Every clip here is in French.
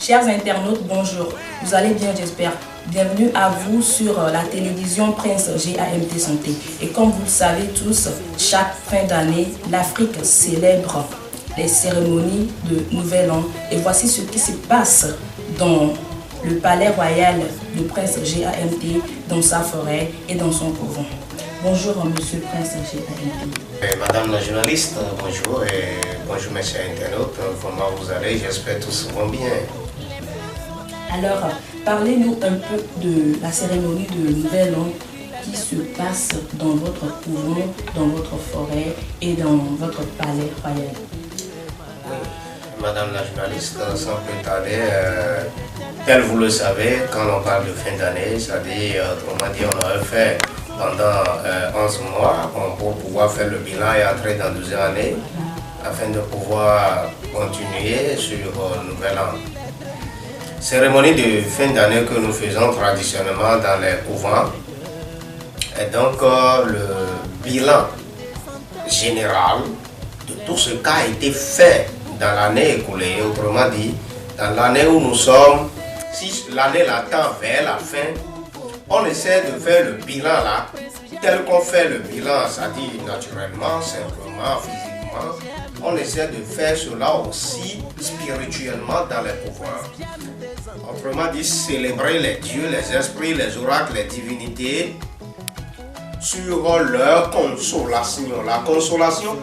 Chers internautes, bonjour. Vous allez bien, j'espère. Bienvenue à vous sur la télévision Prince GAMT Santé. Et comme vous le savez tous, chaque fin d'année, l'Afrique célèbre les cérémonies de Nouvel An. Et voici ce qui se passe dans le palais royal du Prince GAMT, dans sa forêt et dans son couvent. Bonjour, monsieur Prince GAMT. Madame la journaliste, bonjour et bonjour messieurs internautes. Comment vous allez? J'espère que tous vont bien. Alors, parlez-nous un peu de la cérémonie de Nouvel An qui se passe dans votre couvent, dans votre forêt et dans votre palais royal. Oui, madame la journaliste, sans plus tarder, tel vous le savez, quand on parle de fin d'année, c'est-à-dire, autrement dit, on aurait fait pendant 11 mois pour pouvoir faire le bilan et entrer dans 12 années afin de pouvoir continuer sur Nouvel An. Cérémonie de fin d'année que nous faisons traditionnellement dans les couvents. Et donc le bilan général de tout ce qui a été fait dans l'année écoulée, autrement dit, dans l'année où nous sommes, si l'année tend vers la fin, on essaie de faire le bilan là, tel qu'on fait le bilan, c'est-à-dire naturellement, simplement, physiquement, on essaie de faire cela aussi spirituellement dans les couvents. Autrement dit, célébrer les dieux, les esprits, les oracles, les divinités sur leur consolation. La consolation,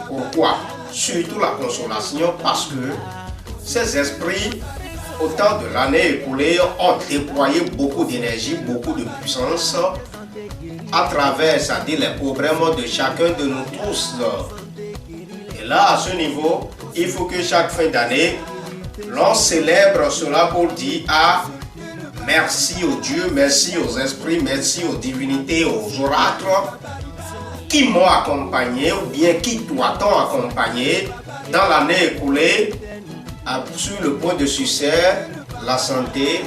pourquoi? Surtout la consolation parce que ces esprits, au temps de l'année écoulée, ont déployé beaucoup d'énergie, beaucoup de puissance à travers, c'est-à-dire les problèmes de chacun de nous tous. Et là, à ce niveau, il faut que chaque fin d'année, l'on célèbre cela pour dire merci aux dieux, merci aux esprits, merci aux divinités, aux oracles qui m'ont accompagné ou bien qui t'ont accompagné dans l'année écoulée sur le point de succès, la santé,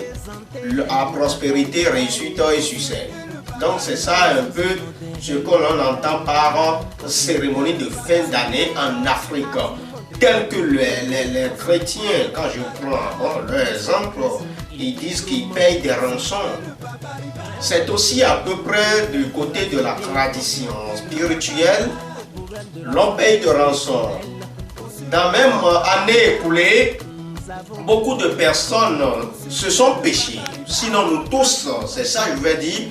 la prospérité, réussite et succès. Donc c'est ça un peu ce que l'on entend par cérémonie de fin d'année en Afrique. Tel que les chrétiens, quand je prends leur exemple, ils disent qu'ils payent des rançons. C'est aussi à peu près du côté de la tradition spirituelle, l'on paye de rançons. Dans la même année écoulée, beaucoup de personnes se sont péchées. Sinon nous tous, c'est ça je veux dire,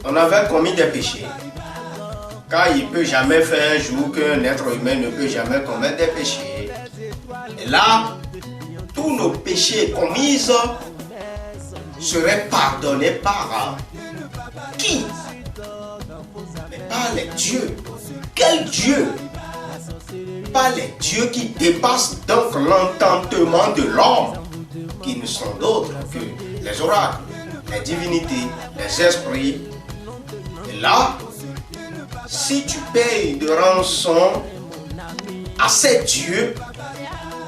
on avait commis des péchés. Car il ne peut jamais faire un jour qu'un être humain ne peut jamais commettre des péchés. Et là, tous nos péchés commis seraient pardonnés par qui? Mais par les dieux. Quel Dieu? Pas les dieux qui dépassent donc l'entendement de l'homme, qui ne sont d'autres que les oracles, les divinités, les esprits. Et là, si tu payes de rançon à ces dieux,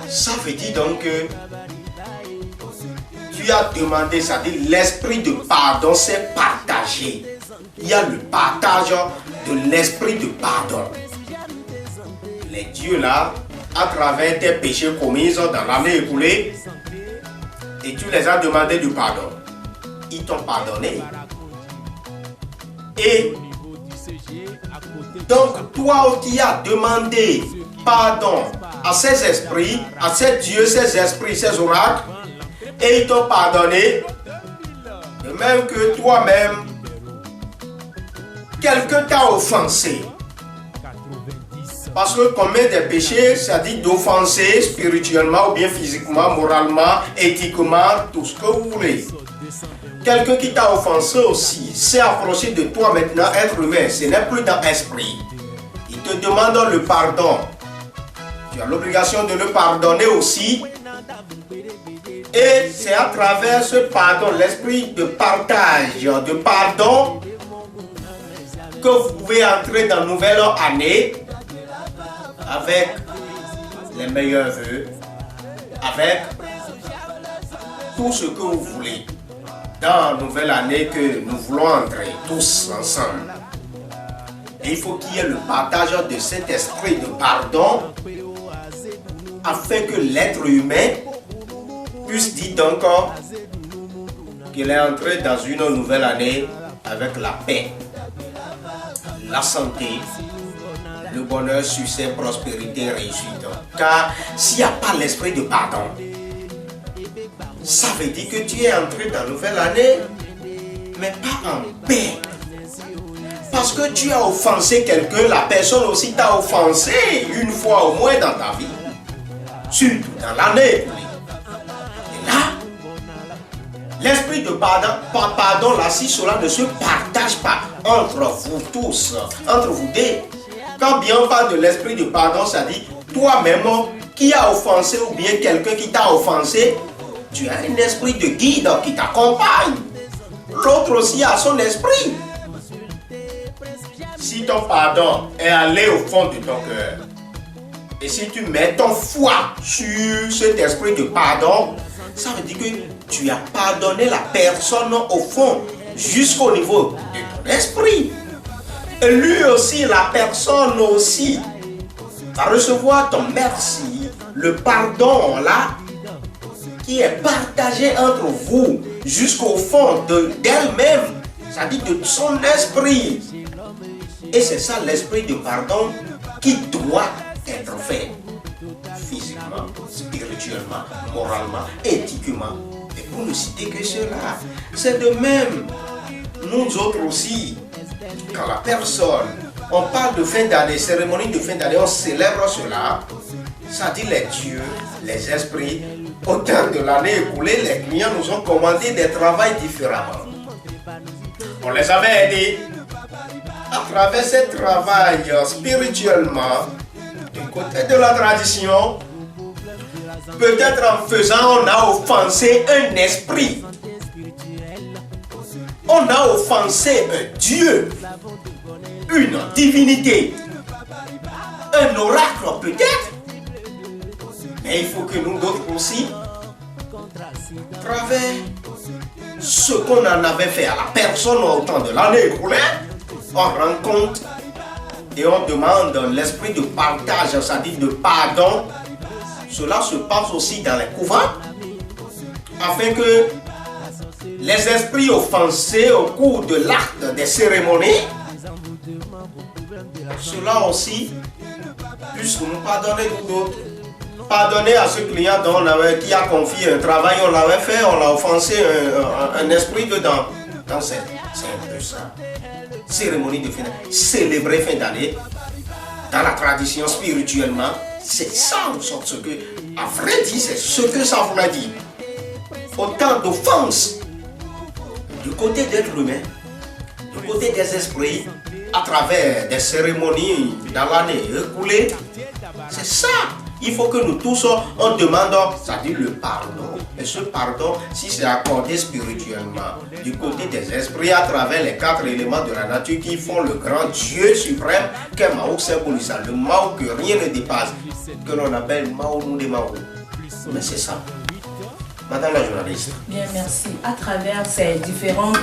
ça veut dire donc que tu as demandé, c'est-à-dire l'esprit de pardon s'est partagé. Il y a le partage de l'esprit de pardon. Les dieux là, à travers tes péchés commis dans l'année écoulée, et tu les as demandé du pardon. Ils t'ont pardonné. Et donc toi qui as demandé pardon à ces esprits, à ces dieux, ces esprits, ces oracles, et ils t'ont pardonné, de même que toi-même, quelqu'un t'a offensé. Parce que commettre des péchés, c'est-à-dire d'offenser spirituellement ou bien physiquement, moralement, éthiquement, tout ce que vous voulez. Quelqu'un qui t'a offensé aussi s'est approché de toi maintenant, être humain, ce n'est plus dans l'esprit. Il te demande le pardon. Tu as l'obligation de le pardonner aussi. Et c'est à travers ce pardon, l'esprit de partage, de pardon, que vous pouvez entrer dans une nouvelle année avec les meilleurs vœux, avec tout ce que vous voulez. Dans la nouvelle année que nous voulons entrer tous ensemble. Et il faut qu'il y ait le partage de cet esprit de pardon afin que l'être humain plus dit donc qu'il est entré dans une nouvelle année avec la paix, la santé, le bonheur, succès, prospérité, réussite. Car s'il n'y a pas l'esprit de pardon, ça veut dire que tu es entré dans une nouvelle année, mais pas en paix. Parce que tu as offensé quelqu'un, la personne aussi t'a offensé une fois au moins dans ta vie. Surtout dans l'année. Et là, l'esprit de pardon là, si cela ne se partage pas entre vous tous, entre vous deux, quand bien on parle de l'esprit de pardon, ça dit toi-même qui a offensé ou bien quelqu'un qui t'a offensé, tu as un esprit de guide qui t'accompagne. L'autre aussi a son esprit. Si ton pardon est allé au fond de ton cœur, et si tu mets ton foi sur cet esprit de pardon, ça veut dire que tu as pardonné la personne au fond, jusqu'au niveau de ton esprit. Et lui aussi, la personne aussi, va recevoir ton merci, le pardon là, qui est partagé entre vous, jusqu'au fond d'elle-même, c'est-à-dire de son esprit. Et c'est ça l'esprit de pardon qui doit être fait physiquement, spirituellement, moralement, éthiquement. Et pour ne citer que cela, c'est de même. Nous autres aussi, quand la personne, on parle de fin d'année, cérémonie de fin d'année, on célèbre cela, ça dit les dieux, les esprits, au temps de l'année écoulée, les clients nous ont commandé des travails différemment. On les avait aidés. À travers ce travail spirituellement, du côté de la tradition, peut-être en faisant, on a offensé un esprit. On a offensé un Dieu, une divinité, un oracle peut-être. Mais il faut que nous d'autres aussi, à travers ce qu'on en avait fait à la personne au temps de l'année écoulée, on rencontre et on demande l'esprit de partage, c'est-à-dire de pardon. Cela se passe aussi dans les couvents, afin que les esprits offensés au cours de l'acte des cérémonies, cela aussi, puisse nous pardonner nous d'autres. Pardonner à ce client qui a confié un travail, on l'avait fait, on l'a offensé un esprit dedans. Donc c'est un peu ça. Cérémonie de fin d'année, célébrer fin d'année, dans la tradition spirituellement, c'est ça en sorte ce que, à vrai dire, c'est ce que ça voulait dire. Autant d'offenses du côté d'être humain, du côté des esprits, à travers des cérémonies dans l'année écoulée, c'est ça. Il faut que nous tous, on demande, c'est-à-dire le pardon. Et ce pardon, si c'est accordé spirituellement, du côté des esprits, à travers les 4 éléments de la nature qui font le grand Dieu suprême, qu'est Mao symbolise, le Mao que rien ne dépasse, que l'on appelle Mao Moudé Mao. Mais c'est ça. Madame la journaliste. Bien, merci. À travers ces différentes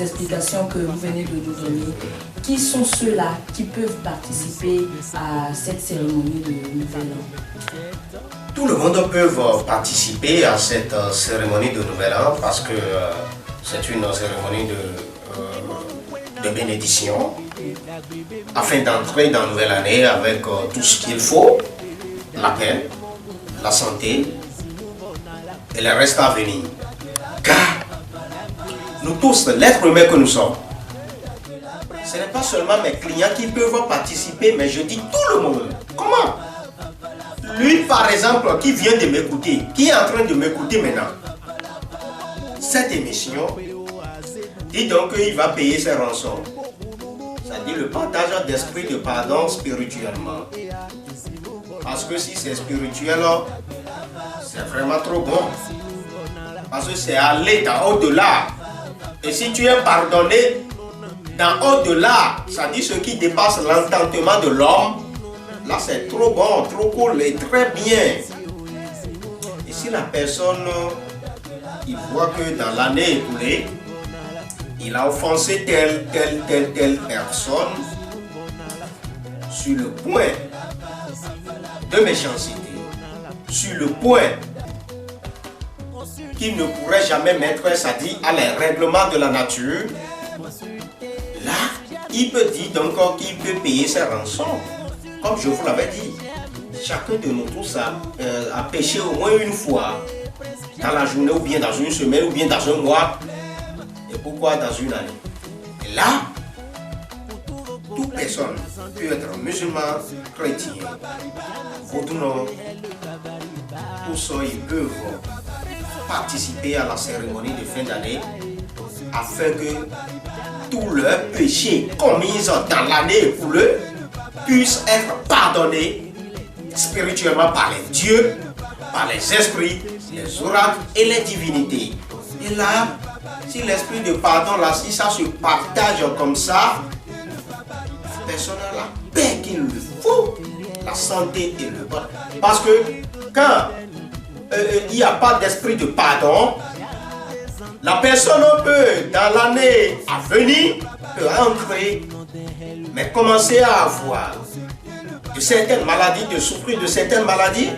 explications que vous venez de nous donner, qui sont ceux-là qui peuvent participer à cette cérémonie de Nouvel An? Tout le monde peut participer à cette cérémonie de Nouvel An parce que c'est une cérémonie de bénédiction afin d'entrer dans la nouvelle année avec tout ce qu'il faut, la paix, la santé et le reste à venir. Car nous tous, l'être humain que nous sommes, ce n'est pas seulement mes clients qui peuvent participer, mais je dis tout le monde. Comment? Lui, par exemple, qui vient de m'écouter, qui est en train de m'écouter maintenant, cette émission, dit donc qu'il va payer ses rançons. C'est-à-dire le partage d'esprit de pardon spirituellement. Parce que si c'est spirituel, c'est vraiment trop bon. Parce que c'est aller dans au-delà. Et si tu es pardonné, dans au-delà, ça dit ce qui dépasse l'entendement de l'homme, là c'est trop bon, trop cool et très bien. Et si la personne, il voit que dans l'année écoulée, il a offensé telle personne sur le point de méchanceté, sur le point qu'il ne pourrait jamais mettre, c'est-à-dire à les règlements de la nature, là, il peut dire donc qu'il peut payer ses rançons. Comme je vous l'avais dit, chacun de nous tous a péché au moins une fois, dans la journée ou bien dans une semaine ou bien dans un mois, et pourquoi dans une année. Et là, toute personne peut être musulman, chrétien, vaudounon, tous ils peuvent participer à la cérémonie de fin d'année afin que tous leurs péchés commis dans l'année écoulée puissent être pardonnés spirituellement par les dieux, par les esprits, les oracles et les divinités. Et là, si l'esprit de pardon, là, si ça se partage comme ça, la personne a la paix qu'il lui faut, la santé et le bonheur. Parce que quand il n'y a pas d'esprit de pardon, la personne peut, dans l'année à venir, peut rentrer, mais commencer à avoir de certaines maladies, de souffrir de certaines maladies,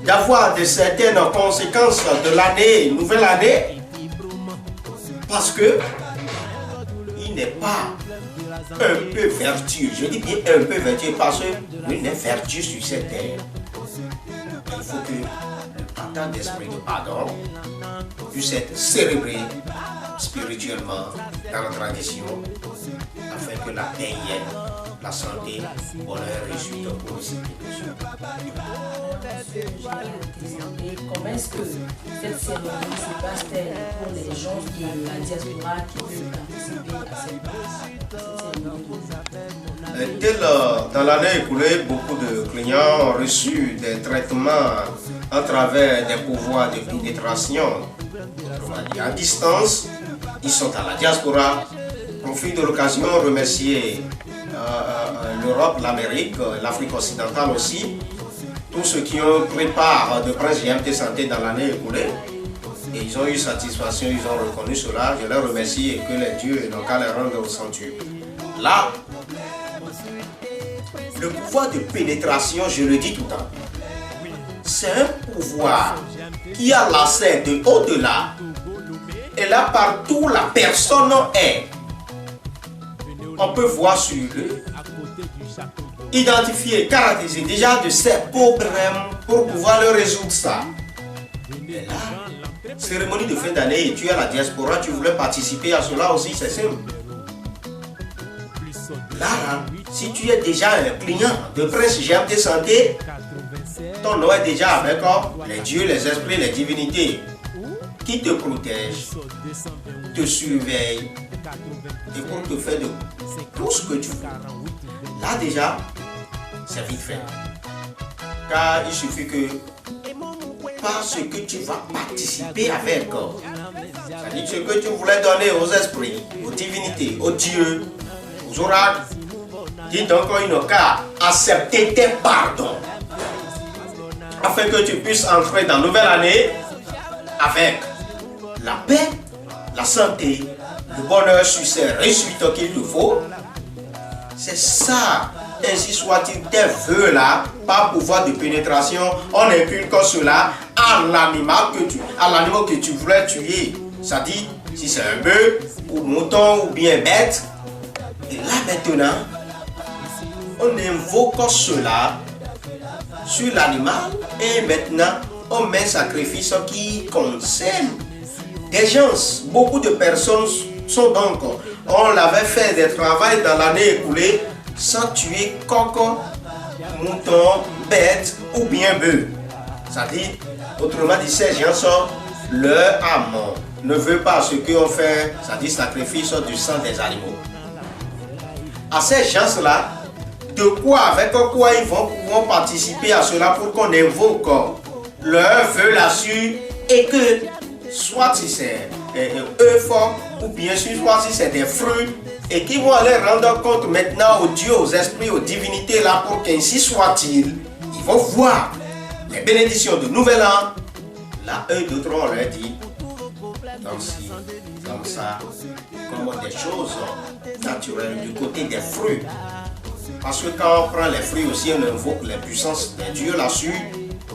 d'avoir de certaines conséquences de l'année, nouvelle année, parce que il n'est pas un peu vertueux. Je dis bien un peu vertueux parce qu'il n'est vertueux sur cette terre. Il faut que le partage d'esprit de pardon puisse être célébré spirituellement dans la tradition afin que la paix y ait, la santé, le bonheur et réussite pour les civilisations. Et comment est-ce que cette cérémonie se passe-t-elle pour les gens de la diaspora qui veulent participer à cette cérémonie? Dans l'année écoulée, beaucoup de clients ont reçu des traitements à travers des pouvoirs de pénétration. Autrement dit, à distance, ils sont à la diaspora. Profite de l'occasion de remercier l'Europe, l'Amérique, l'Afrique occidentale aussi, tous ceux qui ont pris part de Prince GMT Santé dans l'année écoulée. Et ils ont eu satisfaction, ils ont reconnu cela. Je les remercie et que les dieux n'ont qu'à les rendre au centuple. Là, le pouvoir de pénétration, je le dis tout le temps, c'est un pouvoir qui a l'accès de au-delà. Et là, partout la personne est, on peut voir sur eux, identifier, caractériser déjà de ces problèmes pour pouvoir le résoudre ça. Et là, cérémonie de fin d'année, tu es à la diaspora, tu voulais participer à cela aussi, c'est simple. Là, si tu es déjà un client de Prince GMT Santé, ton nom est déjà avec les dieux, les esprits, les divinités qui te protègent, te surveillent et pour te faire de tout ce que tu veux. Là déjà, c'est vite fait. Car il suffit que parce que tu vas participer avec, c'est-à-dire ce que tu voulais donner aux esprits, aux divinités, aux dieux, aux oracles, dis donc ils n'ont qu'à accepter tes pardons afin que tu puisses entrer dans la nouvelle année avec la paix, la santé, le bonheur sur ces résultats qu'il te faut. C'est ça, ainsi soit-il, tes vœux-là, par pouvoir de pénétration, on inculque cela à l'animal que tu voulais tuer. C'est-à-dire, si c'est un bœuf, ou mouton, ou bien bête. Et là maintenant, on invoque cela sur l'animal et maintenant, on met un sacrifice qui concerne des gens. Beaucoup de personnes sont donc, on l'avait fait des travaux dans l'année écoulée sans tuer coq, mouton, bête ou bien bœuf. C'est-à-dire, autrement dit, ces gens, leur âme ne veut pas ce qu'on fait, c'est-à-dire sacrifice du sang des animaux. À ces gens-là, de quoi, avec quoi ils vont pouvoir participer à cela pour qu'on invoque leur vœu là-dessus et que soit si c'est œufs ou bien sûr soit si c'est des fruits et qui vont aller rendre compte maintenant aux dieux, aux esprits, aux divinités là pour qu'ainsi soit-il, ils vont voir les bénédictions de nouvel an. Là, eux d'autres on leur dit comme ci, comme ça, comme des choses naturelles du côté des fruits. Parce que quand on prend les fruits aussi, on invoque les puissances des dieux là-dessus.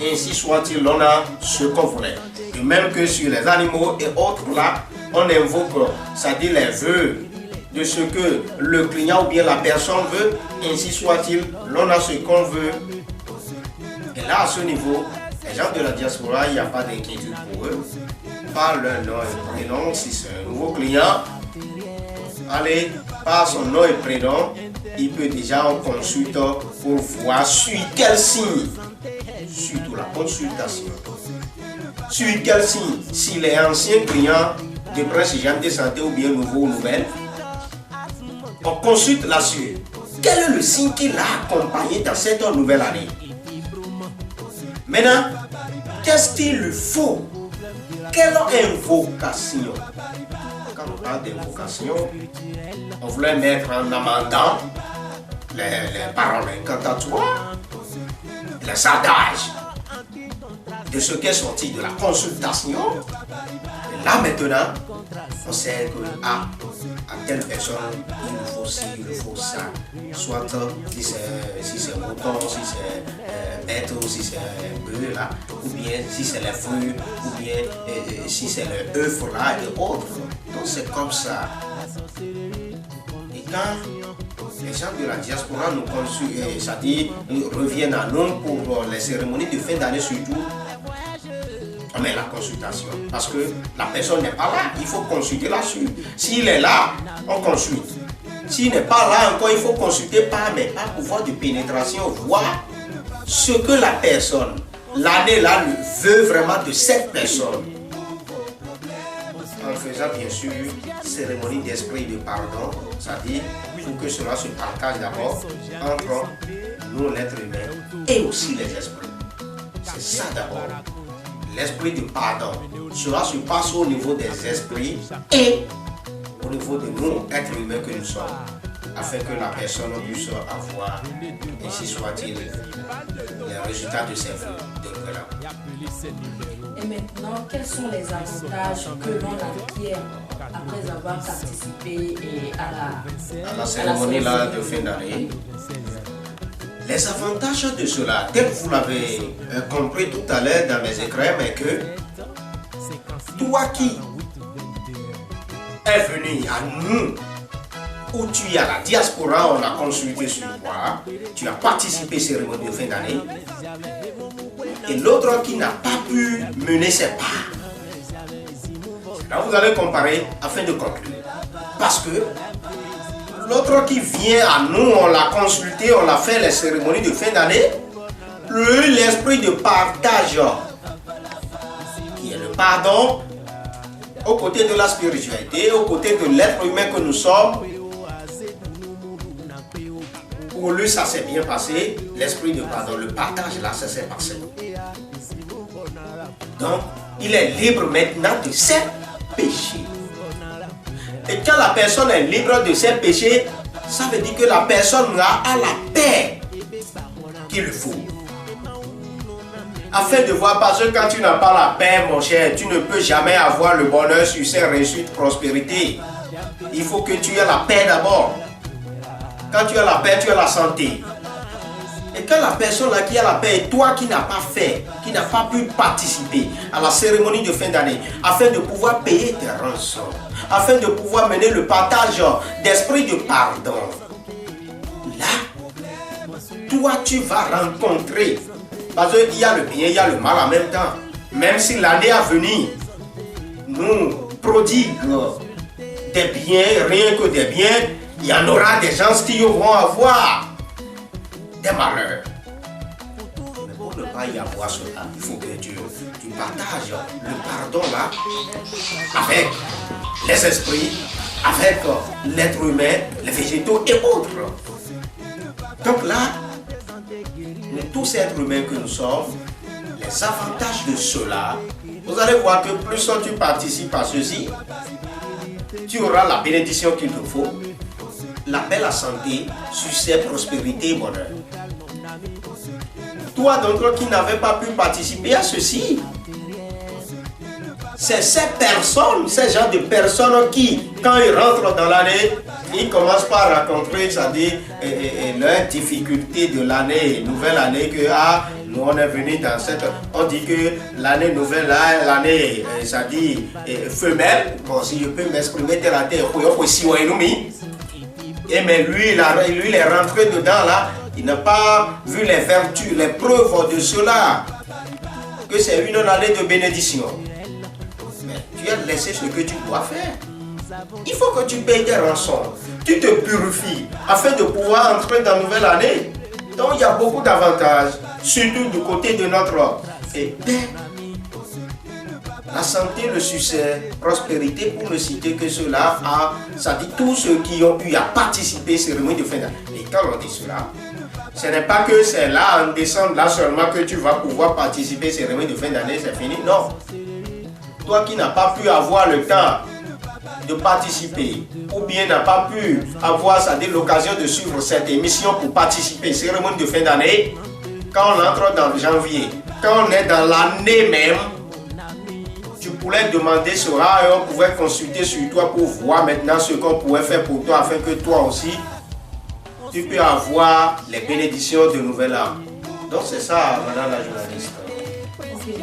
Ainsi soit-il, on a ce qu'on voulait. De même que sur les animaux et autres là, on invoque, c'est-à-dire les vœux de ce que le client ou bien la personne veut, ainsi soit-il, l'on a ce qu'on veut. Et là, à ce niveau, les gens de la diaspora, il n'y a pas d'inquiétude pour eux. Par leur nom et prénom, si c'est un nouveau client, allez, par son nom et prénom, il peut déjà en consulter pour voir sur quel signe, surtout la consultation, sur quel signe, s'il est ancien client de Prince GMT Santé ou bien nouveau ou nouvelle, on consulte là-dessus. Quel est le signe qui l'a accompagné dans cette nouvelle année? Maintenant, qu'est-ce qu'il lui faut? Quelle invocation? Quand on parle d'invocation, on voulait mettre en amendant les paroles incantatoires, les adages de ce qui est sorti de la consultation. Et là maintenant, on sait que à telle personne, il nous faut ci, il nous faut ça. Soit si c'est mouton, si c'est bête, ou si c'est bœuf là, ou bien si c'est les fruits, ou bien si c'est le œuf là et autres. Donc c'est comme ça. Et quand les gens de la diaspora nous consultent, c'est-à-dire reviennent à nous pour les cérémonies de fin d'année surtout, on met la consultation parce que la personne n'est pas là, il faut consulter là-dessus. S'il est là, on consulte. S'il n'est pas là encore, il faut consulter par pouvoir de pénétration, voir ce que la personne, l'année là, veut vraiment de cette personne. En faisant bien sûr cérémonie d'esprit de pardon, c'est-à-dire il faut que cela se partage d'abord entre nous, l'être humain, et aussi les esprits. C'est ça d'abord. L'esprit de pardon, cela se passe au niveau des esprits et au niveau de nous, êtres humains que nous sommes, afin que la personne puisse avoir, ainsi soit-il, les résultats de ses vœux. Et maintenant, quels sont les avantages que l'on acquiert après avoir participé à la cérémonie là de fin d'année? Les avantages de cela, tel que vous l'avez compris tout à l'heure dans mes écrits, mais que toi qui es venu à nous, où tu es à la diaspora, on a consulté sur toi, tu as participé à la cérémonie de fin d'année, et l'autre qui n'a pas pu mener ses pas. Là, vous allez comparer afin de conclure. Parce que l'autre qui vient à nous, on l'a consulté, on a fait les cérémonies de fin d'année, l'esprit de partage, qui est le pardon, aux côtés de la spiritualité, aux côtés de l'être humain que nous sommes. Pour lui, ça s'est bien passé, l'esprit de pardon, le partage là, ça s'est passé. Donc, il est libre maintenant de ses péchés. Et quand la personne est libre de ses péchés, ça veut dire que la personne a la paix qu'il lui faut. Afin de voir, parce que quand tu n'as pas la paix, mon cher, tu ne peux jamais avoir le bonheur, succès, réussite, prospérité. Il faut que tu aies la paix d'abord. Quand tu as la paix, tu as la santé. Et quand la personne là qui a la paix, et toi qui n'as pas fait, qui n'as pas pu participer à la cérémonie de fin d'année, afin de pouvoir payer tes rançons, afin de pouvoir mener le partage d'esprit de pardon, là, toi tu vas rencontrer, parce qu'il y a le bien, il y a le mal en même temps. Même si l'année à venir nous prodigue des biens, rien que des biens, il y en aura des gens qui vont avoir des malheurs. Mais pour ne pas y avoir cela, il faut que tu partages le pardon là avec les esprits, avec l'être humain, les végétaux et autres. Donc là, nous tous êtres humains que nous sommes, les avantages de cela, vous allez voir que plus tu participes à ceci, tu auras la bénédiction qu'il te faut, la paix, la santé, succès, prospérité et bonheur. Toi d'autres qui n'avais pas pu participer à ceci, c'est ces personnes, ces genres de personnes qui, quand ils rentrent dans l'année, ils commencent par rencontrer, c'est-à-dire leurs difficultés de l'année, nouvelle année, que Nous, on est venu dans cette... On dit que l'année nouvelle, là, l'année, ça dit femelle. Bon, si je peux m'exprimer tel à tel, et mais lui, il est rentré dedans, là. Il n'a pas vu les vertus, les preuves de cela. Que c'est une année de bénédiction. Mais tu as laissé ce que tu dois faire. Il faut que tu payes tes rançons. Tu te purifies afin de pouvoir entrer dans la nouvelle année. Donc il y a beaucoup d'avantages, surtout du côté de notre paix. La santé, le succès, prospérité, pour ne citer que cela, ça dit tous ceux qui ont eu à participer à ces cérémonies de fin d'année. Et quand on dit cela, ce n'est pas que c'est là, en décembre, là seulement que tu vas pouvoir participer à ces cérémonies de fin d'année, c'est fini. Non. Toi qui n'as pas pu avoir le temps de participer, ou bien n'a pas pu avoir l'occasion de suivre cette émission pour participer à ces cérémonies de fin d'année, quand on entre dans janvier, quand on est dans l'année même, tu pourrais demander cela et on pouvait consulter sur toi pour voir maintenant ce qu'on pourrait faire pour toi afin que toi aussi, tu peux avoir les bénédictions de Nouvel An. Donc c'est ça, madame la journaliste. Ok.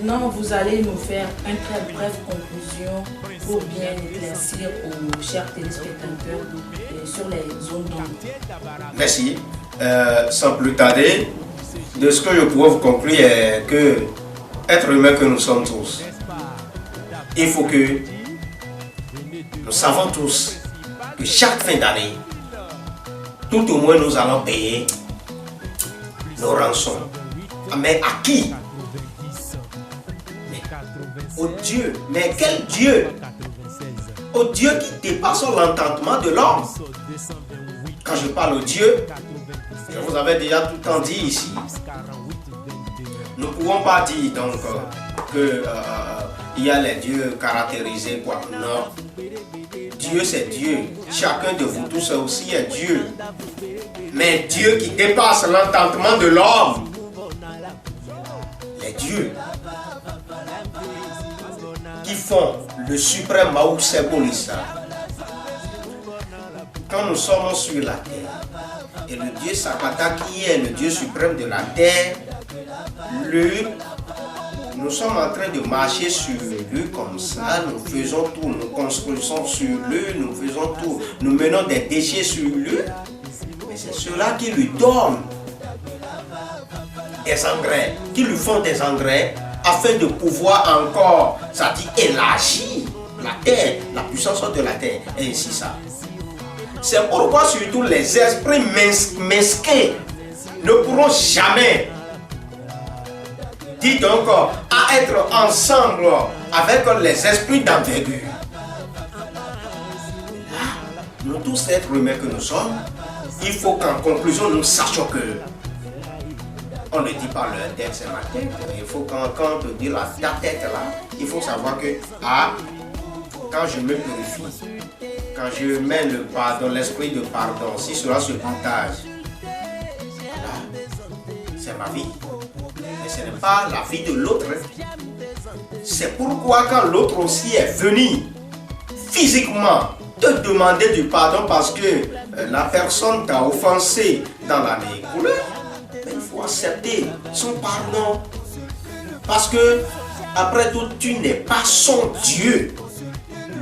Maintenant, vous allez nous faire une très brève conclusion pour bien éclaircir aux chers téléspectateurs sur les zones d'ombre. Merci. Sans plus tarder, de ce que je pourrais vous conclure est que être humain que nous sommes tous, il faut que nous savons tous que chaque fin d'année, tout au moins nous allons payer nos rançons. Mais à qui? Au Dieu. Mais quel Dieu? Au Dieu qui dépasse l'entendement de l'homme. Quand je parle au Dieu, je vous avais déjà tout le temps dit ici. Nous ne pouvons pas dire donc qu'il y a les dieux caractérisés quoi. Non. Dieu c'est Dieu. Chacun de vous tous aussi est Dieu. Mais Dieu qui dépasse l'entendement de l'homme. Les dieux qui font le suprême Maou Sebolissa. Quand nous sommes sur la terre, et le Dieu Sakata qui est le Dieu suprême de la terre, nous sommes en train de marcher sur lui comme ça, nous faisons tout, nous construisons sur lui, nous faisons tout, nous menons des déchets sur lui, mais c'est ceux-là qui lui donnent des engrais, qui lui font des engrais, afin de pouvoir encore, ça dit, élargir la terre, la puissance de la terre, et ainsi ça. C'est pourquoi surtout les esprits mesquins ne pourront jamais, dit donc, à être ensemble avec les esprits d'envergure. Nous tous êtres humains que nous sommes, il faut qu'en conclusion nous sachions que on ne dit pas leur tête, c'est ma tête. Il faut quand on te dit ta tête là, il faut savoir que quand je me purifie, quand je mets le pardon, l'esprit de pardon, si cela se partage, c'est ma vie. Mais ce n'est pas la vie de l'autre. C'est pourquoi quand l'autre aussi est venu physiquement te demander du pardon parce que la personne t'a offensé dans l'année écoulée, il faut accepter son pardon. Parce que, après tout, tu n'es pas son Dieu.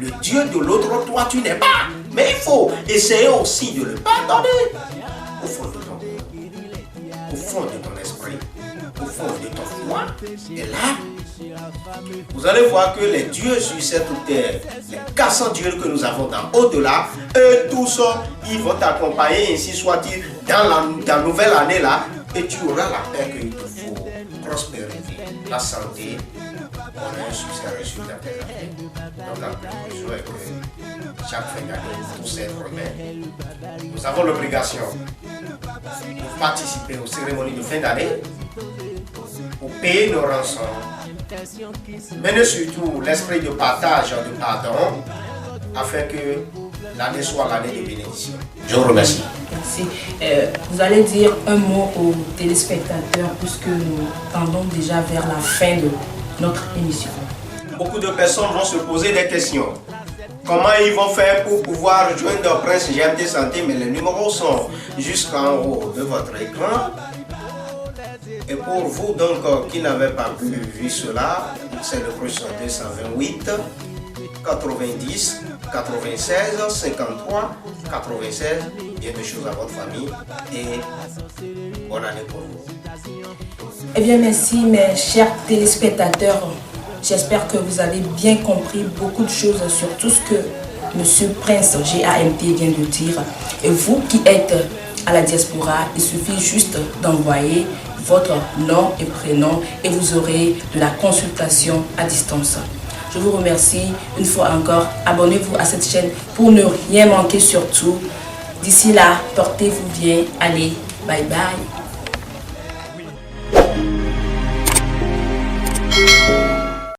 Le Dieu de l'autre, toi, tu n'es pas. Mais il faut essayer aussi de le pardonner. Au fond de ton cœur, au fond de ton esprit, au fond de ton foi. Et là, vous allez voir que les dieux sur cette terre, les 400 dieux que nous avons dans au-delà, eux tous, ils vont t'accompagner, ainsi soit-il, dans la nouvelle année là. Et tu auras la paix qu'il te faut, prospérité, la santé, bonheur, succès, réussite dans tes affaires. Donc la conclusion est que chaque fin d'année, tous êtres humains, nous avons l'obligation de participer aux cérémonies de fin d'année, pour payer nos rançons, mener surtout l'esprit de partage, de pardon, afin que l'année soit l'année de bénédiction. Je vous remercie. Merci. Vous allez dire un mot aux téléspectateurs puisque nous tendons déjà vers la fin de notre émission. Beaucoup de personnes vont se poser des questions. Comment ils vont faire pour pouvoir rejoindre Prince GMT Santé? Mais les numéros sont jusqu'en haut de votre écran. Et pour vous donc qui n'avez pas pu vu cela, c'est le plus 228 90 96 53 96. Bien de choses à votre famille et bonne année pour vous. Eh bien, merci mes chers téléspectateurs. J'espère que vous avez bien compris beaucoup de choses sur tout ce que Monsieur Prince GAMT vient de dire. Et vous qui êtes à la diaspora, il suffit juste d'envoyer votre nom et prénom et vous aurez de la consultation à distance. Je vous remercie une fois encore. Abonnez-vous à cette chaîne pour ne rien manquer surtout. D'ici là, portez-vous bien. Allez, bye bye.